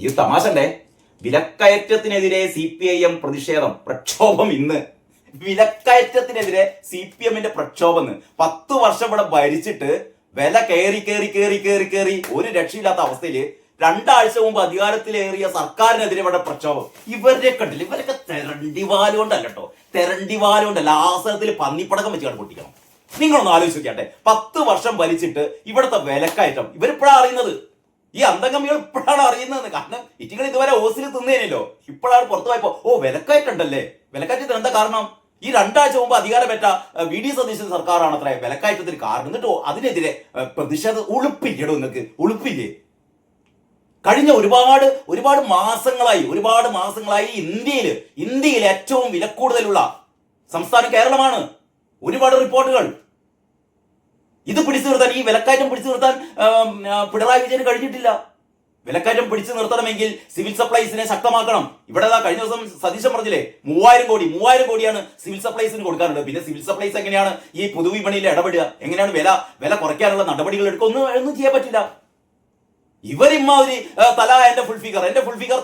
ഈ തമാശണ്ടേ. വിലക്കയറ്റത്തിനെതിരെ CPIM പ്രതിഷേധം പ്രക്ഷോഭം ഇന്ന്. വിലക്കയറ്റത്തിനെതിരെ CPMന്റെ പ്രക്ഷോഭം. 10 വർഷം ഇവിടെ ഭരിച്ചിട്ട് വില കയറി ഒരു രക്ഷയില്ലാത്ത അവസ്ഥയിൽ 2 ആഴ്ച മുമ്പ് അധികാരത്തിലേറിയ സർക്കാരിനെതിരെ ഇവിടെ പ്രക്ഷോഭം. ഇവരെ കണ്ടില്ല, ഇവരൊക്കെ തെരണ്ടിവാലുകൊണ്ടല്ല കേട്ടോ, തെരണ്ടിവാലുകൊണ്ടല്ല, ആസനത്തിൽ പന്നിപ്പടക്കം വെച്ച് പൊട്ടിക്കണം. നിങ്ങളൊന്ന് ആലോചിക്കട്ടെ, 10 വർഷം ഭരിച്ചിട്ട് ഇവിടുത്തെ വിലക്കയറ്റം ഇവരിപ്പോഴാണ് അറിയുന്നത്. ഈ അന്തംഗമികൾ ഇപ്പോഴാണ് അറിയുന്നത്. കാരണം ഇറ്റിങ്ങൾ ഇതുവരെ ഓസിൽ തിന്നേനല്ലോ, ഇപ്പോഴാണ് പുറത്തു പോയപ്പോ വിലക്കയറ്റുണ്ടല്ലേ. വിലക്കയറ്റത്തിന് എന്താ കാരണം? ഈ 2 ആഴ്ച മുമ്പ് അധികാരമേറ്റ VD സതീശൻ സർക്കാരാണ് അത്ര വിലക്കയറ്റത്തിന് കാരണം. എന്നിട്ടോ അതിനെതിരെ പ്രതിഷേധം ഉളുപ്പില്ലടോ, നിങ്ങൾക്ക് ഉളുപ്പില്ലേ? കഴിഞ്ഞ ഒരുപാട് മാസങ്ങളായി ഇന്ത്യയിൽ ഏറ്റവും വില കൂടുതലുള്ള സംസ്ഥാനം കേരളമാണ്. ഒരുപാട് റിപ്പോർട്ടുകൾ. ഇത് പിടിച്ചു നിർത്താൻ, ഈ വിലക്കയറ്റം പിടിച്ചു നിർത്താൻ പിണറായി വിജയന് കഴിഞ്ഞിട്ടില്ല. വിലക്കയറ്റം പിടിച്ചു നിർത്തണമെങ്കിൽ സിവിൽ സപ്ലൈസിനെ ശക്തമാക്കണം. ഇവിടെ കഴിഞ്ഞ ദിവസം സതീശൻ പറഞ്ഞില്ലേ, 3000 കോടിയാണ് സിവിൽ സപ്ലൈസിന് കൊടുക്കാനുള്ളത്. പിന്നെ സിവിൽ സപ്ലൈസ് എങ്ങനെയാണ് ഈ പൊതുവിപണിയിൽ ഇടപെടുക? എങ്ങനെയാണ് വില കുറയ്ക്കാനുള്ള നടപടികൾ എടുക്കുക? ഒന്നും ചെയ്യാൻ പറ്റില്ല. ഇവരിമാതിരി തല എന്റെ ഫുൾ ഫിഗർ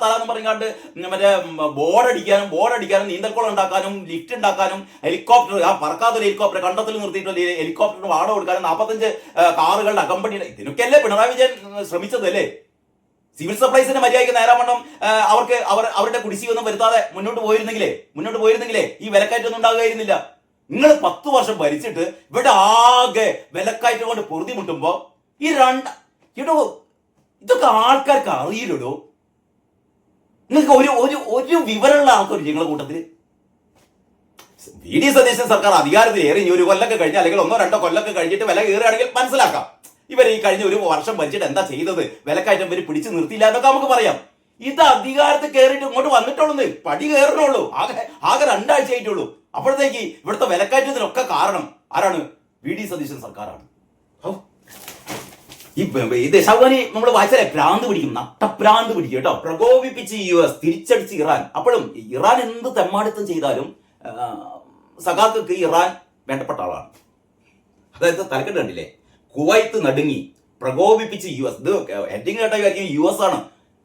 തല എന്ന് പറഞ്ഞാണ്ട് മറ്റേ ബോർഡടിക്കാനും നീന്തൽക്കുളം ഉണ്ടാക്കാനും ലിഫ്റ്റ് ഉണ്ടാക്കാനും ഹെലികോപ്റ്റർ, പറക്കാത്തൊരു ഹെലികോപ്റ്റർ കണ്ടത്തിൽ നിർത്തിയിട്ടുള്ള ഹെലികോപ്റ്ററിന് വാടക കൊടുക്കാനും 45 കാറുകളുടെ അകമ്പടി, ഇതിനൊക്കെയല്ലേ പിണറായി വിജയൻ ശ്രമിച്ചത് അല്ലേ? സിവിൽ സപ്ലൈസിന്റെ മര്യാദയ്ക്ക് നേരാവണ്ണം അവരുടെ കുടിശ്ശികൊന്നും വരുത്താതെ മുന്നോട്ട് പോയിരുന്നെങ്കിലേ ഈ വിലക്കയറ്റൊന്നും ഉണ്ടാകുകയായിരുന്നില്ല. നിങ്ങൾ 10 വർഷം ഭരിച്ചിട്ട് ഇവിടെ ആകെ വിലക്കയറ്റം കൊണ്ട് പൊറുതിമുട്ടുമ്പോ ഇതൊക്കെ ആൾക്കാർക്ക് അറിയില്ലടോ. നിങ്ങൾക്ക് ഒരു വിവരമുള്ള ആൾക്കാർ നിങ്ങളുടെ കൂട്ടത്തില്. VD സതീശൻ സർക്കാർ അധികാരത്തിൽ ഏറി ഒരു കൊല്ലൊക്കെ കഴിഞ്ഞ് അല്ലെങ്കിൽ 1-2 കൊല്ലൊക്കെ കഴിഞ്ഞിട്ട് വില കയറുകയാണെങ്കിൽ മനസ്സിലാക്കാം. ഇവർ ഈ കഴിഞ്ഞ ഒരു വർഷം ഭരിച്ചിട്ട് എന്താ ചെയ്തത്, വിലക്കയറ്റം ഇവർ പിടിച്ചു നിർത്തിയില്ല എന്നൊക്കെ നമുക്ക് പറയാം. ഇത് അധികാരത്തിൽ കയറിയിട്ട് ഇങ്ങോട്ട് വന്നിട്ടുള്ളൂ, പടി കയറണുള്ളൂ, ആകെ 2 ആഴ്ച ആയിട്ടുള്ളൂ. അപ്പോഴത്തേക്ക് ഇവിടുത്തെ വിലക്കയറ്റത്തിനൊക്കെ കാരണം ആരാണ്? VD സതീശൻ സർക്കാരാണ്. ഈ ദേശാഭിമാനി നമ്മൾ വായിച്ചാലേ ഭ്രാന്ത് പിടിക്കും, നട്ടഭ്രാന്ത് പിടിക്കും കേട്ടോ. പ്രകോപിപ്പിച്ച് US, തിരിച്ചടിച്ച് ഇറാൻ. അപ്പോഴും ഇറാൻ എന്ത് തെമ്മാടിത്തം ചെയ്താലും സഖാക്കൾക്ക് ഇറാൻ വേണ്ടപ്പെട്ട ആളാണ്. അതായത് തലക്കെട്ട് കണ്ടില്ലേ, കുവൈത്ത് നടുങ്ങി, പ്രകോപിപ്പിച്ച് US. ഇത് ഹെഡിങ് കേട്ട കാര്യം US ആണ്,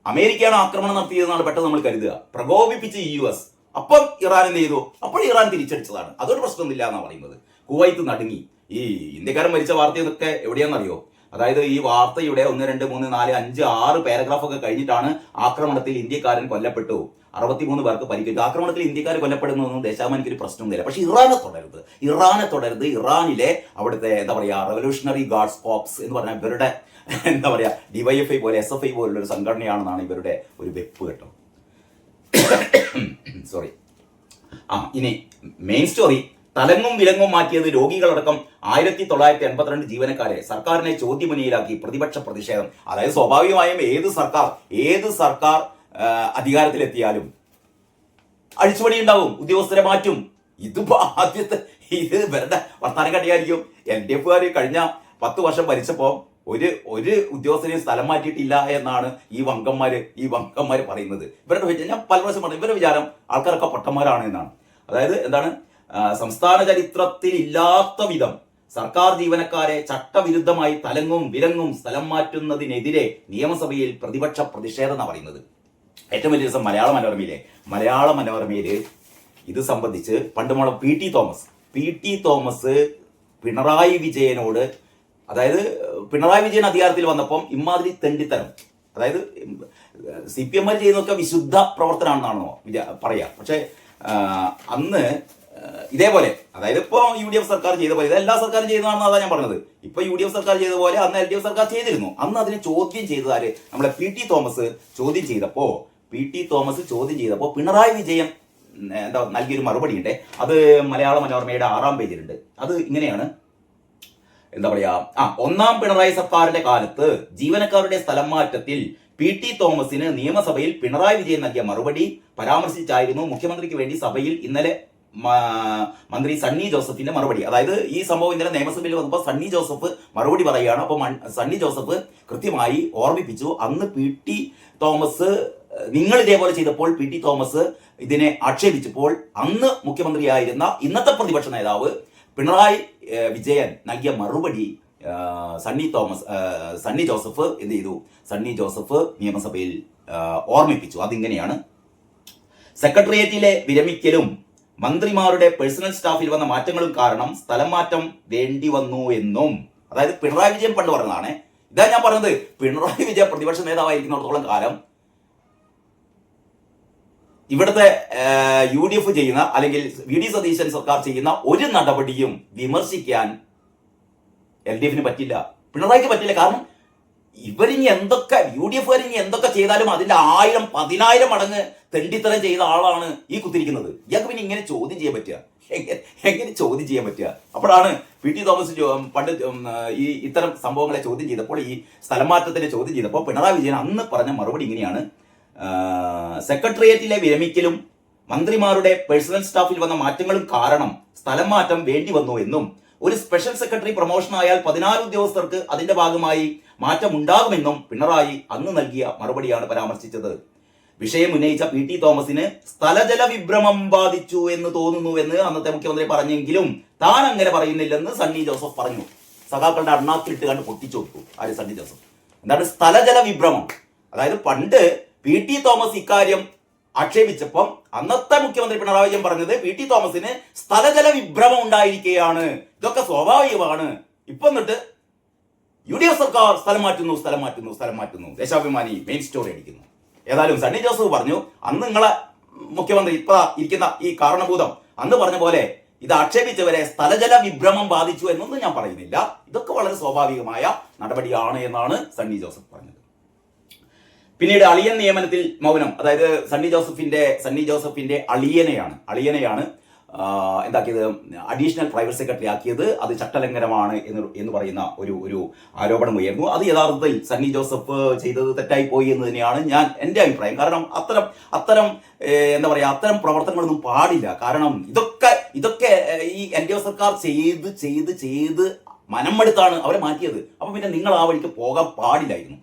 അമേരിക്കയാണ് ആക്രമണം നടത്തിയതെന്നാണ് പെട്ടെന്ന് നമ്മൾ കരുതുക. പ്രകോപിപ്പിച്ച് US. അപ്പം ഇറാൻ എന്ത് ചെയ്തു? അപ്പോൾ ഇറാൻ തിരിച്ചടിച്ചതാണ്. അതൊരു പ്രശ്നമൊന്നുമില്ല എന്നാണ് പറയുന്നത്. കുവൈത്ത് നടുങ്ങി. ഈ ഇന്ത്യക്കാരൻ മരിച്ച വാർത്തയൊക്കെ എവിടെയാണെന്നറിയോ? അതായത് ഈ വാർത്തയുടെ 1, 2, 3, 4, 5, 6 പാരഗ്രാഫ് ഒക്കെ കഴിഞ്ഞിട്ടാണ് ആക്രമണത്തിൽ ഇന്ത്യക്കാരൻ കൊല്ലപ്പെട്ടു, 63 പേർക്ക് പരിക്കേറ്റു. ആക്രമണത്തിൽ ഇന്ത്യക്കാർ കൊല്ലപ്പെടുന്നതൊന്നും ദേശാഭിമാനിക്ക് ഒരു പ്രശ്നമൊന്നുമില്ല. പക്ഷെ ഇറാനെ തുടരുത്. ഇറാനിലെ അവിടുത്തെ റവല്യൂഷണറി ഗാർഡ്സ് കോപ്സ് എന്ന് പറഞ്ഞാൽ ഇവരുടെ DYFI പോലെ SFI പോലുള്ള ഒരു സംഘടനയാണെന്നാണ് ഇവരുടെ ഒരു വെപ്പ് കേട്ടോ. സോറി. ഇനി മെയിൻ സ്റ്റോറി. തലങ്ങും വിലങ്ങും മാറ്റിയത് രോഗികളടക്കം 1982 ജീവനക്കാരെ സർക്കാരിനെ ചോദ്യമുനയിലാക്കി പ്രതിപക്ഷ പ്രതിഷേധം. അതായത് സ്വാഭാവികമായും ഏത് സർക്കാർ അധികാരത്തിലെത്തിയാലും അഴിച്ചുപണി ഉണ്ടാവും, ഉദ്യോഗസ്ഥരെ മാറ്റും. ഇത് ഇവരുടെ വർത്താനം കണ്ടിയായിരിക്കും. LDFകാർ കഴിഞ്ഞ 10 വർഷം ഭരിച്ചപ്പോ ഒരു ഉദ്യോഗസ്ഥനെയും സ്ഥലം മാറ്റിയിട്ടില്ല എന്നാണ് ഈ വങ്കന്മാര് പറയുന്നത്. ഞാൻ പല പ്രാവശ്യം പറഞ്ഞു, ഇവരുടെ വിചാരം ആൾക്കാരൊക്കെ പൊട്ടന്മാരാണ് എന്നാണ്. അതായത് എന്താണ്, സംസ്ഥാന ചരിത്രത്തിൽ ഇല്ലാത്ത വിധം സർക്കാർ ജീവനക്കാരെ ചട്ടവിരുദ്ധമായി തലങ്ങും വിലങ്ങും സ്ഥലം മാറ്റുന്നതിനെതിരെ നിയമസഭയിൽ പ്രതിപക്ഷ പ്രതിഷേധം എന്നാണ് പറയുന്നത്. ഏറ്റവും വലിയ ദിവസം മലയാള മനോരമയില് ഇത് സംബന്ധിച്ച് പണ്ട് PT തോമസ് പിണറായി വിജയനോട്, അതായത് പിണറായി വിജയൻ അധികാരത്തിൽ വന്നപ്പം ഇമാതിരി തെണ്ടിത്തരം, അതായത് CPM ചെയ്യുന്നതൊക്കെ വിശുദ്ധ പ്രവർത്തനമാണെന്നാണോ പറയാ. പക്ഷെ അന്ന് ഇതേപോലെ, അതായത് ഇപ്പോൾ UDF സർക്കാർ ചെയ്ത പോലെ, ഇത് എല്ലാ സർക്കാരും ചെയ്യുന്നതാണെന്ന് അതാണ് ഞാൻ പറഞ്ഞത്. ഇപ്പൊ UDF സർക്കാർ ചെയ്ത പോലെ അന്ന് LDF സർക്കാർ ചെയ്തിരുന്നു. അന്ന് അതിനെ ചോദ്യം ചെയ്തതാര്? നമ്മളെ PT തോമസ് ചോദ്യം ചെയ്തപ്പോ പിണറായി വിജയൻ നൽകിയൊരു മറുപടി ഉണ്ട്. അത് മലയാള മനോരമയുടെ 6-ാം പേജിലുണ്ട്. അത് ഇങ്ങനെയാണ്, ഒന്നാം പിണറായി സർക്കാരിന്റെ കാലത്ത് ജീവനക്കാരുടെ സ്ഥലം മാറ്റത്തിൽ PT തോമസിന് നിയമസഭയിൽ പിണറായി വിജയൻ നൽകിയ മറുപടി പരാമർശിച്ചായിരുന്നു മുഖ്യമന്ത്രിക്ക് വേണ്ടി സഭയിൽ ഇന്നലെ മന്ത്രി സണ്ണി ജോസഫിന്റെ മറുപടി. അതായത് ഈ സംഭവം ഇന്നലെ നിയമസഭയിൽ വന്നപ്പോൾ സണ്ണി ജോസഫ് മറുപടി പറയുകയാണ്. അപ്പോൾ സണ്ണി ജോസഫ് കൃത്യമായി ഓർമ്മിപ്പിച്ചു, അന്ന് PT തോമസ് നിങ്ങൾ ഇതേപോലെ ചെയ്തപ്പോൾ PT തോമസ് ഇതിനെ ആക്ഷേപിച്ചപ്പോൾ അന്ന് മുഖ്യമന്ത്രിയായിരുന്ന ഇന്നത്തെ പ്രതിപക്ഷ നേതാവ് പിണറായി വിജയൻ നൽകിയ മറുപടി സണ്ണി ജോസഫ് എന്ത് ചെയ്തു? സണ്ണി ജോസഫ് നിയമസഭയിൽ ഓർമ്മിപ്പിച്ചു. അതിങ്ങനെയാണ്: സെക്രട്ടേറിയറ്റിലെ വിരമിക്കലും മന്ത്രിമാരുടെ പേഴ്സണൽ സ്റ്റാഫിൽ വന്ന മാറ്റങ്ങളും കാരണം സ്ഥലം മാറ്റം വേണ്ടി വന്നു എന്നും. അതായത് പിണറായി വിജയൻ പണ്ട് പറഞ്ഞതാണ്. ഇതാ ഞാൻ പറഞ്ഞത്, പിണറായി വിജയൻ പ്രതിപക്ഷ നേതാവായിരിക്കുന്നിടത്തോളം കാലം ഇവിടുത്തെ UDF ചെയ്യുന്ന അല്ലെങ്കിൽ VD സതീശൻ സർക്കാർ ചെയ്യുന്ന ഒരു നടപടിയും വിമർശിക്കാൻ LDF പറ്റില്ല, പിണറായിക്ക് പറ്റില്ല. കാരണം ഇവരിനി എന്തൊക്കെ UDFകാരിനി എന്തൊക്കെ ചെയ്താലും അതിന്റെ 1000 10,000 മടങ്ങ് തെണ്ടിത്തരം ചെയ്ത ആളാണ് ഈ കുത്തിരിക്കുന്നത്. ഇയാൾക്ക് പിന്നെ ഇങ്ങനെ ചോദ്യം ചെയ്യാൻ പറ്റുക? എങ്ങനെ ചോദ്യം ചെയ്യാൻ പറ്റുക? അപ്പോഴാണ് PT തോമസ് പണ്ട് ഈ ഇത്തരം സംഭവങ്ങളെ ചോദ്യം ചെയ്തപ്പോൾ, ഈ സ്ഥലം മാറ്റത്തിന്റെ ചോദ്യം ചെയ്തപ്പോൾ പിണറായി വിജയൻ അന്ന് പറഞ്ഞ മറുപടി ഇങ്ങനെയാണ്: സെക്രട്ടേറിയറ്റിലെ വിരമിക്കലും മന്ത്രിമാരുടെ പേഴ്സണൽ സ്റ്റാഫിൽ വന്ന മാറ്റങ്ങളും കാരണം സ്ഥലം മാറ്റം വേണ്ടി വന്നു എന്നും ഒരു സ്പെഷ്യൽ സെക്രട്ടറി പ്രൊമോഷൻ ആയാൽ 14 ഉദ്യോഗസ്ഥർക്ക് അതിന്റെ ഭാഗമായി മാറ്റം ഉണ്ടാകുമെന്നും പിണറായി അന്ന് നൽകിയ മറുപടിയാണ് പരാമർശിച്ചത്. വിഷയം ഉന്നയിച്ച PT തോമസിന് സ്ഥലജല വിഭ്രമം ബാധിച്ചു എന്ന് തോന്നുന്നുവെന്ന് അന്നത്തെ മുഖ്യമന്ത്രി പറഞ്ഞെങ്കിലും താൻ അങ്ങനെ പറയുന്നില്ലെന്ന് സണ്ണി ജോസഫ് പറഞ്ഞു. സഖാക്കളുടെ അണ്ണാക്കിലിട്ട് കണ്ട് പൊട്ടിച്ചു കൊടുത്തു ആര്? സണ്ണി ജോസഫ്. എന്താണ് സ്ഥലജല വിഭ്രമം? അതായത് പണ്ട് PT തോമസ് ഇക്കാര്യം ആക്ഷേപിച്ചപ്പം അന്നത്തെ മുഖ്യമന്ത്രി പിണറായി വിജയൻ പറഞ്ഞത് PT തോമസിന് സ്ഥലജല വിഭ്രമം ഉണ്ടായിരിക്കുകയാണ്, ഇതൊക്കെ സ്വാഭാവികമാണ്. ഇപ്പൊ എന്നിട്ട് UDF സർക്കാർ സ്ഥലം മാറ്റുന്നു, ദേശാഭിമാനി മെയിൻ സ്റ്റോറി അടിക്കുന്നു. ഏതായാലും സണ്ണി ജോസഫ് പറഞ്ഞു, അന്ന് നിങ്ങളെ മുഖ്യമന്ത്രി ഇപ്പൊ ഇരിക്കുന്ന ഈ കാരണഭൂതം അന്ന് പറഞ്ഞ പോലെ ഇത് ആക്ഷേപിച്ചവരെ സ്ഥലജല വിഭ്രമം ബാധിച്ചു എന്നൊന്നും ഞാൻ പറയുന്നില്ല, ഇതൊക്കെ വളരെ സ്വാഭാവികമായ നടപടിയാണ് എന്നാണ് സണ്ണി ജോസഫ് പറഞ്ഞത്. പിന്നീട് അളിയൻ നിയമനത്തിൽ മൗനം. അതായത് സണ്ണി ജോസഫിന്റെ അളിയനെയാണ് എന്താക്കിയത്? അഡീഷണൽ പ്രൈവറ്റ് സെക്രട്ടറി ആക്കിയത്. അത് ചട്ടലംഘനമാണ് എന്ന് പറയുന്ന ഒരു ആരോപണം ഉയർന്നു. അത് യഥാർത്ഥത്തിൽ സണ്ണി ജോസഫ് ചെയ്തത് തെറ്റായി പോയി എന്ന് തന്നെയാണ് എൻ്റെ അഭിപ്രായം. കാരണം അത്തരം എന്താ പറയുക, അത്തരം പ്രവർത്തനങ്ങളൊന്നും പാടില്ല. കാരണം ഇതൊക്കെ ഈ LDF സർക്കാർ ചെയ്ത് മനമെടുത്താണ് അവരെ മാറ്റിയത്. അപ്പൊ പിന്നെ നിങ്ങൾ ആ വഴിക്ക് പോകാൻ പാടില്ലായിരുന്നു.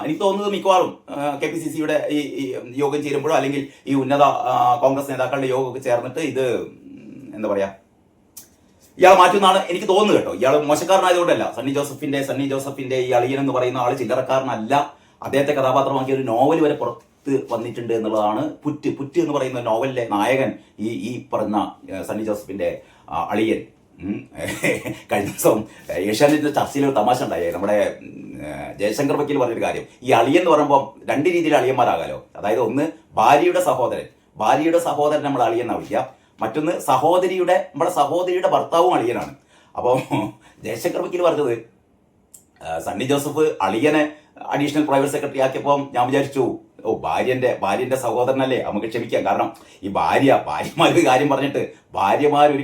എനിക്ക് തോന്നുന്നത് മിക്കവാറും KPCCയുടെ ഈ യോഗം ചേരുമ്പോഴോ അല്ലെങ്കിൽ ഈ ഉന്നത കോൺഗ്രസ് നേതാക്കളുടെ യോഗമൊക്കെ ചേർന്നിട്ട് ഇത് എന്താ പറയാ, ഇയാളെ മാറ്റുമെന്നാണ് എനിക്ക് തോന്നുന്നത് കേട്ടോ. ഇയാൾ മോശക്കാരനായതുകൊണ്ടല്ല. സണ്ണി ജോസഫിന്റെ ഈ അളിയൻ എന്ന് പറയുന്ന ആള് ചില്ലറക്കാരനല്ല. അദ്ദേഹത്തെ കഥാപാത്രമാക്കിയ ഒരു നോവൽ വരെ പുറത്ത് വന്നിട്ടുണ്ട് എന്നുള്ളതാണ്. പുറ്റ് എന്ന് പറയുന്ന നോവലിലെ നായകൻ ഈ പറഞ്ഞ സണ്ണി ജോസഫിന്റെ അളിയൻ. കഴിഞ്ഞ ദിവസം ഏഷ്യാനെറ്റിന്റെ ചർച്ചയിൽ ഒരു തമാശ ഉണ്ടായി. നമ്മുടെ ജയശങ്കർ വക്കീൽ പറഞ്ഞൊരു കാര്യം, ഈ അളിയൻ എന്ന് പറയുമ്പോൾ 2 രീതിയിൽ അളിയന്മാരാകാലോ. അതായത് ഒന്ന് ഭാര്യയുടെ സഹോദരൻ നമ്മൾ അളിയെന്നാണ് വിളിക്കുക. മറ്റൊന്ന് നമ്മുടെ സഹോദരിയുടെ ഭർത്താവും അളിയനാണ്. അപ്പോൾ ജയശങ്കർ വക്കീൽ പറഞ്ഞത്, സണ്ണി ജോസഫ് അളിയനെ അഡീഷണൽ പ്രൈവറ്റ് സെക്രട്ടറി ആക്കിയപ്പോൾ ഞാൻ വിചാരിച്ചു, ഭാര്യന്റെ സഹോദരനല്ലേ, നമുക്ക് ക്ഷമിക്കാം. കാരണം ഈ ഭാര്യമാരൊരു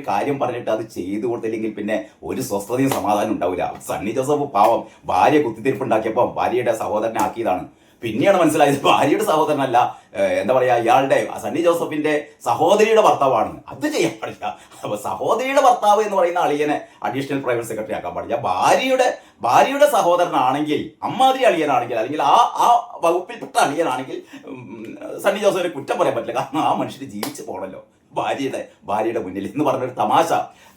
കാര്യം പറഞ്ഞിട്ട് അത് ചെയ്തു കൊടുത്തില്ലെങ്കിൽ പിന്നെ ഒരു സ്വസ്ഥതയും സമാധാനം ഉണ്ടാവില്ല. സണ്ണി ജോസഫ് പാവം ഭാര്യ കുത്തിത്തിരിപ്പുണ്ടാക്കിയപ്പോൾ ഭാര്യയുടെ സഹോദരനെ ആക്കിയതാണ്. പിന്നെയാണ് മനസ്സിലായത് ഭാര്യയുടെ സഹോദരനല്ല, എന്താ പറയാ, ഇയാളുടെ സണ്ണി ജോസഫിന്റെ സഹോദരിയുടെ ഭർത്താവാണ്. അത് ചെയ്യാൻ പാടില്ല. അപ്പൊ സഹോദരിയുടെ ഭർത്താവ് എന്ന് പറയുന്ന അളിയനെ അഡീഷണൽ പ്രൈവറ്റ് സെക്രട്ടറി ആക്കാൻ പാടില്ല. ഭാര്യയുടെ സഹോദരനാണെങ്കിൽ, അമ്മാതിരി അളിയനാണെങ്കിൽ, അല്ലെങ്കിൽ ആ വകുപ്പിൽപ്പെട്ട അളിയനാണെങ്കിൽ സണ്ണി ജോസഫിനെ കുറ്റം പറയാൻ പറ്റില്ല. കാരണം ആ മനുഷ്യന് ജീവിച്ചു പോകണല്ലോ ഭാര്യയുടെ മുന്നിൽ എന്ന് പറഞ്ഞൊരു തമാശ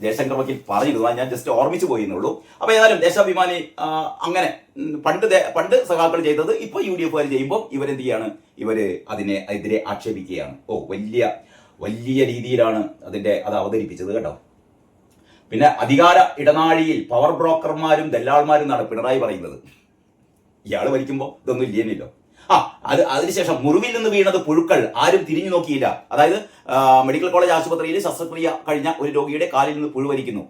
ജയശങ്കർ വക്കീൽ പറഞ്ഞിരുന്നു. ഞാൻ ജസ്റ്റ് ഓർമ്മിച്ചു പോയെന്നുള്ളൂ. അപ്പൊ ഏതായാലും ദേശാഭിമാനി അങ്ങനെ പണ്ട് സഖാക്കൾ ചെയ്തത് ഇപ്പൊ UDFകാർ ചെയ്യുമ്പോൾ ഇവരെന്ത് ചെയ്യാണ്? ഇവര് അതിനെതിരെ ആക്ഷേപിക്കുകയാണ്. വലിയ രീതിയിലാണ് അത് അവതരിപ്പിച്ചത് കേട്ടോ. പിന്നെ അധികാര ഇടനാഴിയിൽ പവർ ബ്രോക്കർമാരും ദല്ലാൾമാരും എന്നാണ് പിണറായി പറയുന്നത്. ഇയാൾ ഭരിക്കുമ്പോൾ ഇതൊന്നും ഇല്ലേനല്ലോ. അതിനുശേഷം മുറിവിൽ നിന്ന് വീണത് പുഴുക്കൾ, ആരും തിരിഞ്ഞു നോക്കിയില്ല. അതായത് മെഡിക്കൽ കോളേജ് ആശുപത്രിയിൽ ശസ്ത്രക്രിയ കഴിഞ്ഞ ഒരു രോഗിയുടെ കാലിൽ നിന്ന് പുഴുവരിക്കുന്നു.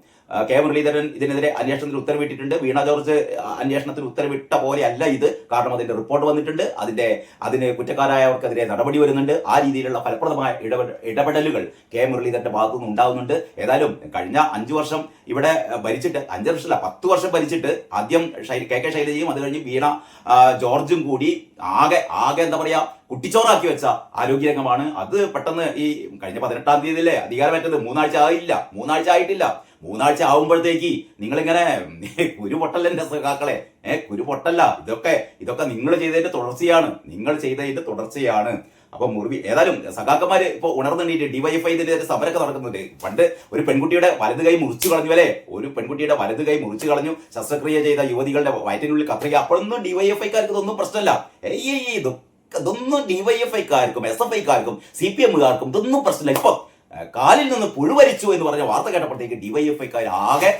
കെ മുരളീധരൻ ഇതിനെതിരെ അന്വേഷണത്തിന് ഉത്തരവിട്ടിട്ടുണ്ട്. വീണ ജോർജ് അന്വേഷണത്തിന് ഉത്തരവിട്ട പോലെയല്ല ഇത്. കാരണം അതിന്റെ റിപ്പോർട്ട് വന്നിട്ടുണ്ട്. അതിന് കുറ്റക്കാരായവർക്കെതിരെ നടപടി വരുന്നുണ്ട്. ആ രീതിയിലുള്ള ഫലപ്രദമായ ഇടപെടലുകൾ കെ മുരളീധരന്റെ ഭാഗത്തുനിന്ന് ഉണ്ടാകുന്നുണ്ട്. ഏതായാലും കഴിഞ്ഞ 5 വർഷം ഇവിടെ ഭരിച്ചിട്ട്, 5 വർഷമല്ല 10 വർഷം ഭരിച്ചിട്ട്, ആദ്യം KK ശൈലജയും അത് കഴിഞ്ഞ് വീണ ജോർജും കൂടി ആകെ എന്താ പറയാ കുട്ടിച്ചോറാക്കി വെച്ച ആരോഗ്യരംഗമാണ്. അത് പെട്ടെന്ന് ഈ കഴിഞ്ഞ 18-ാം തീയതിയിലെ അധികാരമേറ്റത് 3 ആഴ്ച ആയിട്ടില്ല. 3 ആഴ്ച ആവുമ്പോഴത്തേക്ക് നിങ്ങളിങ്ങനെ കുരുപൊട്ടല്ല എന്റെ സഖാക്കളെ, കുരുപൊട്ടല്ല. ഇതൊക്കെ നിങ്ങൾ ചെയ്തതിന്റെ തുടർച്ചയാണ്. അപ്പൊ മുറിവ് ഏതായാലും സഖാക്കന്മാര് ഇപ്പൊ ഉണർന്നിട്ട് ഡിവൈഎഫ്ഐ ഇതിന്റെ സമരമൊക്കെ നടക്കുന്നുണ്ട്. പണ്ട് ഒരു പെൺകുട്ടിയുടെ വലത് കൈ മുറിച്ചു കളഞ്ഞു അല്ലേ, ഒരു പെൺകുട്ടിയുടെ വലത് കൈ മുറിച്ചു കളഞ്ഞു, ശസ്ത്രക്രിയ ചെയ്ത യുവതികളുടെ വയറ്റിനുള്ളിൽ കത്രിക. അപ്പോഴൊന്നും ഡിവൈഎഫ്ഐക്കാർക്ക് ഇതൊന്നും പ്രശ്നമല്ല. ഇതൊന്നും ഡിവൈഎഫ്ഐക്കാർക്കും SFIക്കാർക്കും CPMകാർക്കും ഇതൊന്നും പ്രശ്നമില്ല. ഇപ്പൊ കാലിൽ നിന്ന് പുഴുവരിച്ചു എന്ന് പറഞ്ഞ വാർത്ത കേട്ടപ്പോഴത്തേക്ക് ഡിവൈഎഫ്ഐക്കാർ ആകെ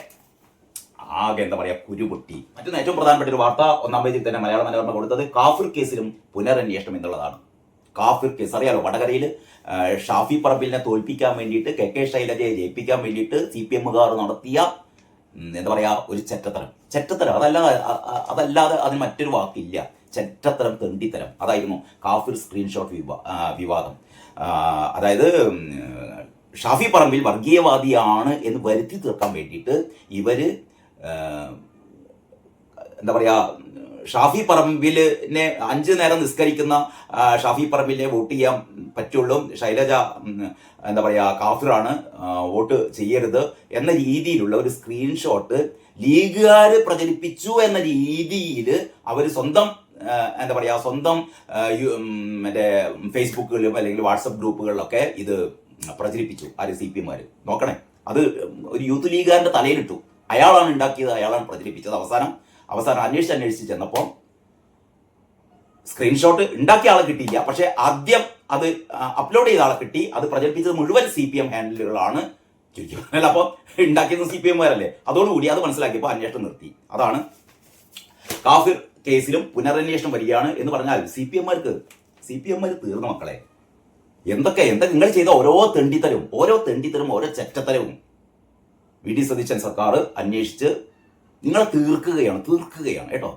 എന്താ പറയാ കുരുപൊട്ടി. മറ്റൊന്ന് ഏറ്റവും പ്രധാനപ്പെട്ട ഒരു വാർത്ത 1-ാം പേജിൽ തന്നെ മലയാള മനോരമ കൊടുത്തത് കാഫിർ കേസിലും പുനരന്വേഷണം എന്നുള്ളതാണ്. കാഫിർ കേസ് അറിയാലോ, വടകരയിൽ ഷാഫി പറമ്പിലിനെ തോൽപ്പിക്കാൻ വേണ്ടിയിട്ട് KK ശൈലജയെ ജയിപ്പിക്കാൻ വേണ്ടിയിട്ട് CPMകാർ നടത്തിയ എന്താ പറയാ ഒരു ചെറ്റത്തരം അതല്ലാതെ അതിന് മറ്റൊരു വാക്കില്ല. ചെറ്റത്തരം, തെണ്ടിത്തരം. അതായിരുന്നു കാഫിർ സ്ക്രീൻഷോട്ട് വിവാദം. അതായത് ഷാഫി പറമ്പിൽ വർഗീയവാദിയാണ് എന്ന് വരുത്തി തീർക്കാൻ വേണ്ടിയിട്ട് ഇവര് എന്താ പറയാ ഷാഫി പറമ്പിലിനെ 5 നേരം നിസ്കരിക്കുന്ന ഷാഫി പറമ്പിലിനെ വോട്ട് ചെയ്യാൻ പറ്റുള്ളൂ, ശൈലജ എന്താ പറയാ കാഫിറാണ്, വോട്ട് ചെയ്യരുത് എന്ന രീതിയിലുള്ള ഒരു സ്ക്രീൻഷോട്ട് ലീഗുകാർ പ്രചരിപ്പിച്ചു എന്ന രീതിയിൽ അവർ സ്വന്തം എന്താ പറയാ സ്വന്തം മറ്റേ ഫേസ്ബുക്കുകളിലും അല്ലെങ്കിൽ വാട്സപ്പ് ഗ്രൂപ്പുകളിലൊക്കെ ഇത് പ്രചരിപ്പിച്ചു. ആര് CPMമാര് നോക്കണേ, അത് ഒരു യൂത്ത് ലീഗുകാരന്റെ തലയിലിട്ടു. അയാളാണ് ഉണ്ടാക്കിയത്, അയാളാണ് പ്രചരിപ്പിച്ചത്. അവസാനം അന്വേഷിച്ച് ചെന്നപ്പോൾ സ്ക്രീൻഷോട്ട് ഉണ്ടാക്കിയ ആളെ കിട്ടിയില്ല, പക്ഷെ ആദ്യം അത് അപ്ലോഡ് ചെയ്ത ആളെ കിട്ടി. അത് പ്രചരിപ്പിച്ചത് മുഴുവൻ CPM ഹാൻഡിലുകളാണ്. ചുരുക്കി അപ്പോൾ ഉണ്ടാക്കിയത് CPMമാരല്ലേ. അതോടുകൂടി അത് മനസ്സിലാക്കിയപ്പോൾ അന്വേഷണം നിർത്തി. അതാണ് കാഫിർ കേസിലും പുനരന്വേഷണം വരികയാണ് എന്ന് പറഞ്ഞാൽ CPMമാർ തീർന്ന മക്കളെ. എന്തൊക്കെ നിങ്ങൾ ചെയ്ത ഓരോ തെണ്ടിത്തരവും ഓരോ ചെറ്റത്തരവും VD സതീശൻ സർക്കാർ അന്വേഷിച്ച് നിങ്ങളെ തീർക്കുകയാണ് കേട്ടോ.